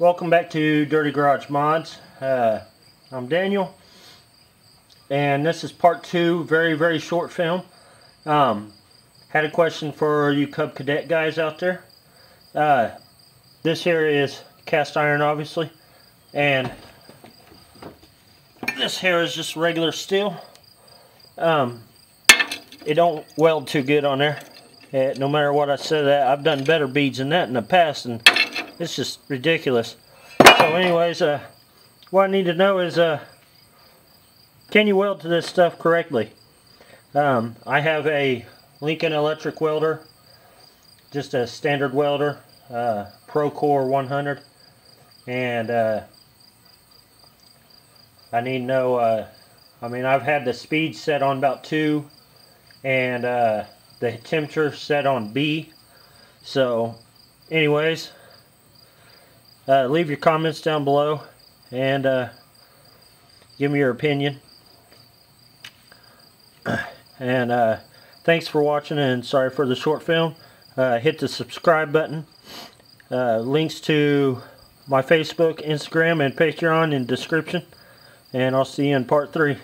Welcome back to Dirty Garage Mods. I'm Daniel, and this is part 2, very short film. Had a question for you Cub Cadet guys out there. This here is cast iron, obviously, and this here is just regular steel. It don't weld too good on there. No matter what I said, that I've done better beads than that in the past, and it's just ridiculous. So anyways, what I need to know is, can you weld to this stuff correctly? I have a Lincoln electric welder, just a standard welder, Procore 100, and I need to know, I mean, I've had the speed set on about 2, and the temperature set on B. So anyways, leave your comments down below and give me your opinion. And thanks for watching, and sorry for the short film. Hit the subscribe button. Links to my Facebook, Instagram, and Patreon in description. And I'll see you in part 3.